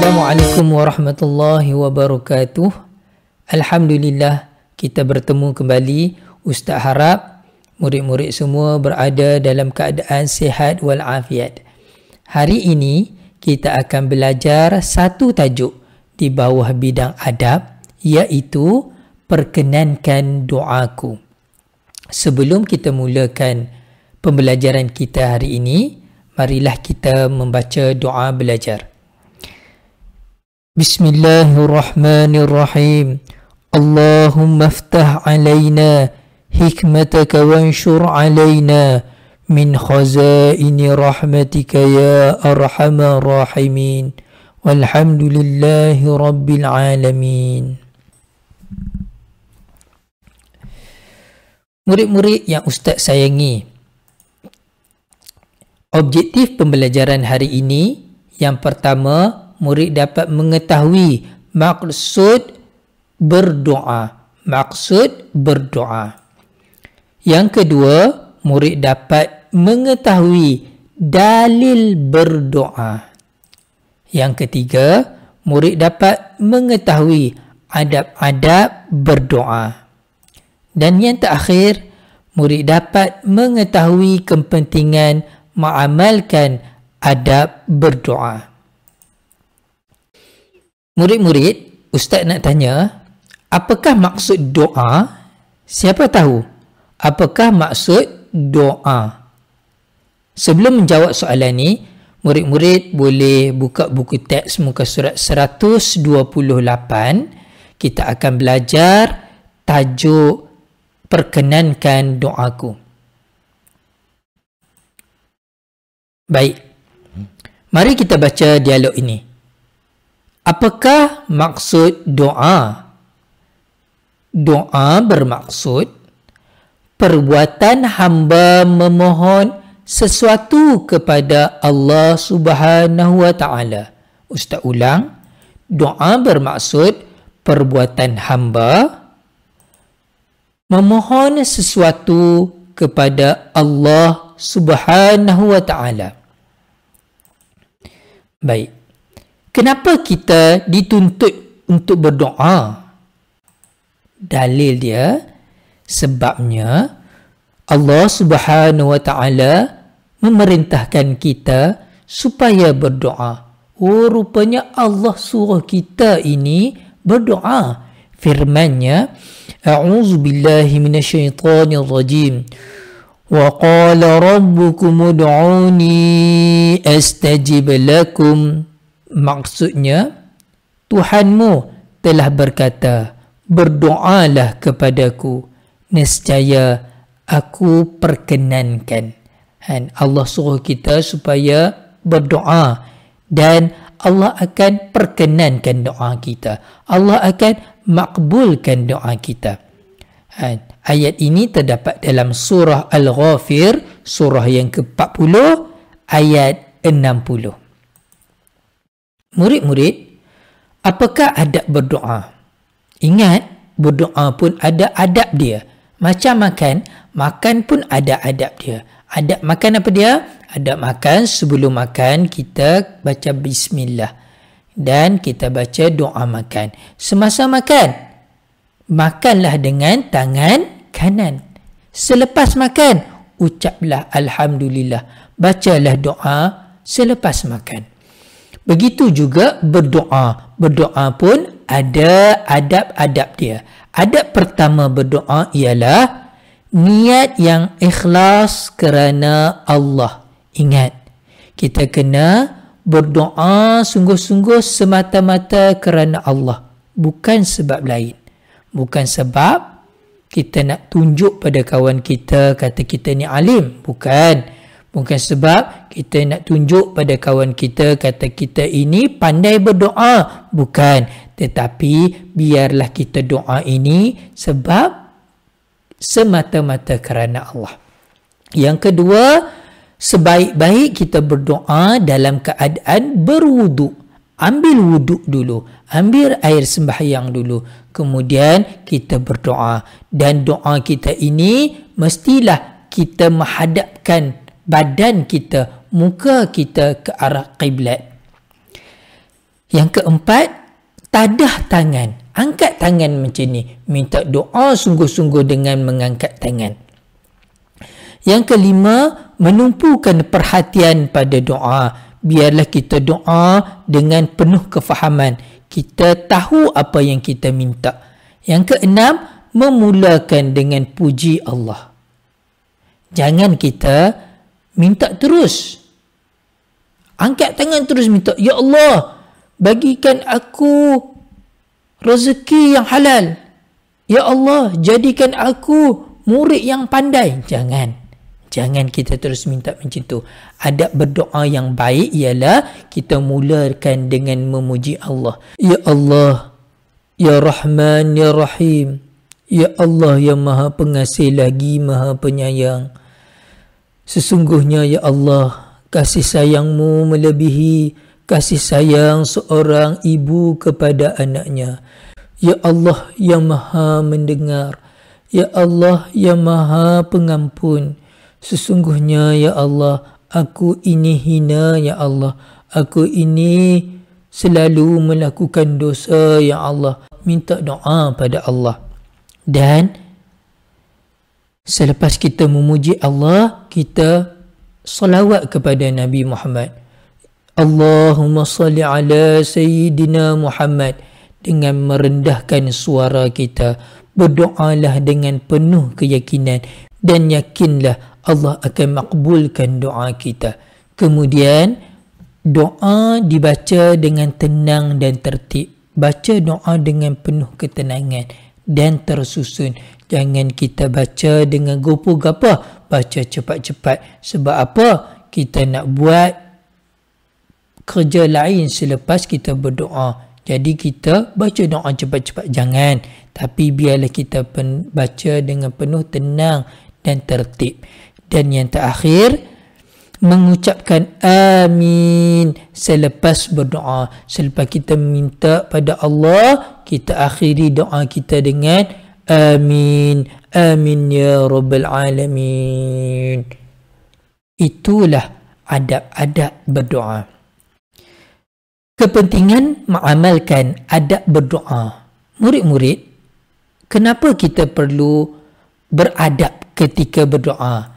Assalamualaikum warahmatullahi wabarakatuh. Alhamdulillah kita bertemu kembali. Ustaz harap murid-murid semua berada dalam keadaan sihat walafiat. Hari ini kita akan belajar satu tajuk di bawah bidang adab, iaitu perkenankan doaku. Sebelum kita mulakan pembelajaran kita hari ini, marilah kita membaca doa belajar. Bismillahirrahmanirrahim. Allahumma aftah alaina hikmataka wanshur alaina min khazaini rahmatika ya arhamar rahimin. Walhamdulillahi rabbil alamin. Murid-murid yang Ustaz sayangi, objektif pembelajaran hari ini, yang pertama, murid dapat mengetahui maksud berdoa. Maksud berdoa. Yang kedua, murid dapat mengetahui dalil berdoa. Yang ketiga, murid dapat mengetahui adab-adab berdoa. Dan yang terakhir, murid dapat mengetahui kepentingan mengamalkan adab berdoa. Murid-murid, Ustaz nak tanya, apakah maksud doa? Siapa tahu? Apakah maksud doa? Sebelum menjawab soalan ni, murid-murid boleh buka buku teks muka surat 128. Kita akan belajar tajuk perkenankan doaku. Baik, mari kita baca dialog ini. Apakah maksud doa? Doa bermaksud perbuatan hamba memohon sesuatu kepada Allah Subhanahu wa Ta'ala. Ustaz ulang. Doa bermaksud perbuatan hamba memohon sesuatu kepada Allah Subhanahu wa Ta'ala. Baik. Kenapa kita dituntut untuk berdoa? Dalil dia, sebabnya Allah Subhanahu wa Ta'ala memerintahkan kita supaya berdoa. Oh, rupanya Allah suruh kita ini berdoa. Firman-Nya, A'udzu billahi minasyaitonir rajim. Wa qala rabbukum ud'uni astajib lakum. Maksudnya, Tuhanmu telah berkata, berdoalah kepadaku, nescaya aku perkenankan. Allah suruh kita supaya berdoa dan Allah akan perkenankan doa kita. Allah akan makbulkan doa kita. Ayat ini terdapat dalam surah Al-Ghafir, surah yang ke-40, ayat 60. Murid-murid, apakah adab berdoa? Ingat, berdoa pun ada adab dia. Macam makan, makan pun ada adab dia. Adab makan apa dia? Adab makan, sebelum makan kita baca bismillah. Dan kita baca doa makan. Semasa makan, makanlah dengan tangan kanan. Selepas makan, ucaplah alhamdulillah. Bacalah doa selepas makan. Begitu juga berdoa. Berdoa pun ada adab-adab dia. Adab pertama berdoa ialah niat yang ikhlas kerana Allah. Ingat, kita kena berdoa sungguh-sungguh semata-mata kerana Allah. Bukan sebab lain. Bukan sebab kita nak tunjuk pada kawan kita, kata kita ni alim. Bukan. Bukan sebab kita nak tunjuk pada kawan kita, kata kita ini pandai berdoa. Bukan. Tetapi biarlah kita doa ini sebab semata-mata kerana Allah. Yang kedua, sebaik-baik kita berdoa dalam keadaan berwuduk. Ambil wuduk dulu. Ambil air sembahyang dulu. Kemudian kita berdoa. Dan doa kita ini mestilah kita menghadapkan badan kita, muka kita ke arah qiblat. Yang keempat, tadah tangan. Angkat tangan macam ni. Minta doa sungguh-sungguh dengan mengangkat tangan. Yang kelima, menumpukan perhatian pada doa. Biarlah kita doa dengan penuh kefahaman. Kita tahu apa yang kita minta. Yang keenam, memulakan dengan puji Allah. Jangan kita minta terus. Angkat tangan terus minta, ya Allah, bagikan aku rezeki yang halal. Ya Allah, jadikan aku murid yang pandai. Jangan kita terus minta macam tu. Adab berdoa yang baik ialah kita mulakan dengan memuji Allah. Ya Allah, Ya Rahman, Ya Rahim. Ya Allah yang Maha Pengasih lagi Maha Penyayang. Sesungguhnya ya Allah, kasih sayangmu melebihi kasih sayang seorang ibu kepada anaknya. Ya Allah yang Maha Mendengar. Ya Allah yang Maha Pengampun. Sesungguhnya ya Allah, aku ini hina ya Allah. Aku ini selalu melakukan dosa ya Allah. Minta doa pada Allah. Dan selepas kita memuji Allah, kita salawat kepada Nabi Muhammad. Allahumma salli ala Sayyidina Muhammad. Dengan merendahkan suara kita, berdoalah dengan penuh keyakinan dan yakinlah Allah akan makbulkan doa kita. Kemudian doa dibaca dengan tenang dan tertib. Baca doa dengan penuh ketenangan dan tersusun. Jangan kita baca dengan gopoh-gapah, baca cepat-cepat. Sebab apa? Kita nak buat kerja lain selepas kita berdoa. Jadi kita baca doa cepat-cepat, jangan. Tapi biarlah kita baca dengan penuh tenang dan tertib. Dan yang terakhir, mengucapkan amin selepas berdoa. Selepas kita minta pada Allah, kita akhiri doa kita dengan amin. Amin ya Rabbal Alamin. Itulah adab-adab berdoa. Kepentingan mengamalkan adab berdoa. Murid-murid, kenapa kita perlu beradab ketika berdoa?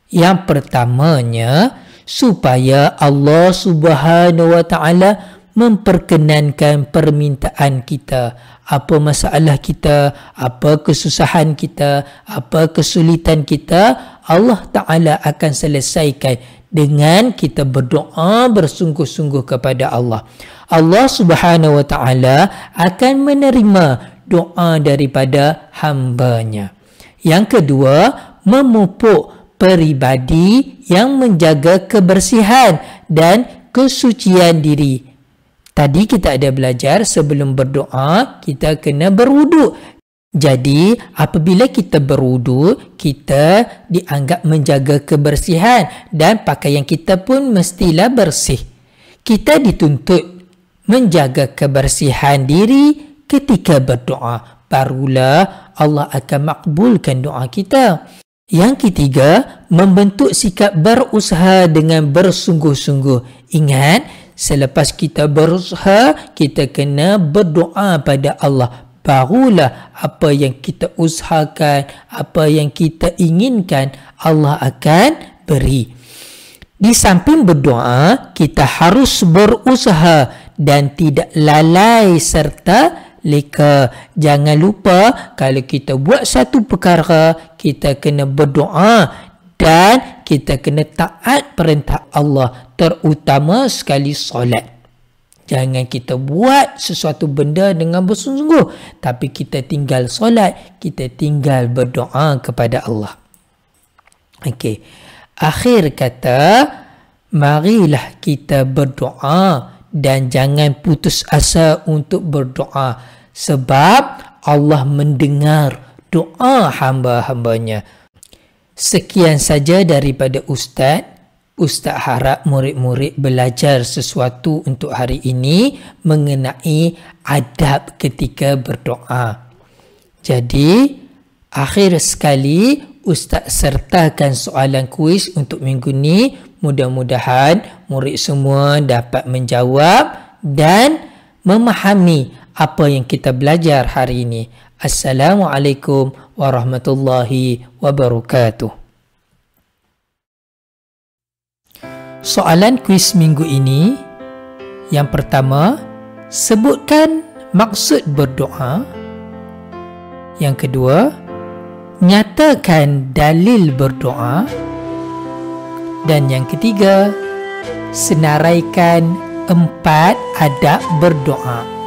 Yang pertamanya, supaya Allah Subhanahu Wa Taala memperkenankan permintaan kita. Apa masalah kita, apa kesusahan kita, apa kesulitan kita, Allah Ta'ala akan selesaikan dengan kita berdoa bersungguh-sungguh kepada Allah. Allah Subhanahu Wa Taala akan menerima doa daripada hamba-Nya. Yang kedua, memupuk peribadi yang menjaga kebersihan dan kesucian diri. Tadi kita ada belajar sebelum berdoa kita kena berwuduk. Jadi apabila kita berwuduk, kita dianggap menjaga kebersihan dan pakaian kita pun mestilah bersih. Kita dituntut menjaga kebersihan diri ketika berdoa. Barulah Allah akan makbulkan doa kita. Yang ketiga, membentuk sikap berusaha dengan bersungguh-sungguh. Ingat, selepas kita berusaha, kita kena berdoa pada Allah. Barulah apa yang kita usahakan, apa yang kita inginkan, Allah akan beri. Di samping berdoa, kita harus berusaha dan tidak lalai serta leka. Jangan lupa, kalau kita buat satu perkara, kita kena berdoa dan kita kena taat perintah Allah, terutama sekali solat. Jangan kita buat sesuatu benda dengan bersungguh, tapi kita tinggal solat, kita tinggal berdoa kepada Allah. Okey. Akhir kata, marilah kita berdoa dan jangan putus asa untuk berdoa, sebab Allah mendengar doa hamba-hambanya. Sekian saja daripada Ustaz. Ustaz harap murid-murid belajar sesuatu untuk hari ini mengenai adab ketika berdoa. Jadi, akhir sekali Ustaz sertakan soalan kuis untuk minggu ni. Mudah-mudahan murid semua dapat menjawab dan memahami apa yang kita belajar hari ini. Assalamualaikum warahmatullahi wabarakatuh. Soalan kuis minggu ini, yang pertama, sebutkan maksud berdoa. Yang kedua, nyatakan dalil berdoa. Dan yang ketiga, senaraikan 4 adab berdoa.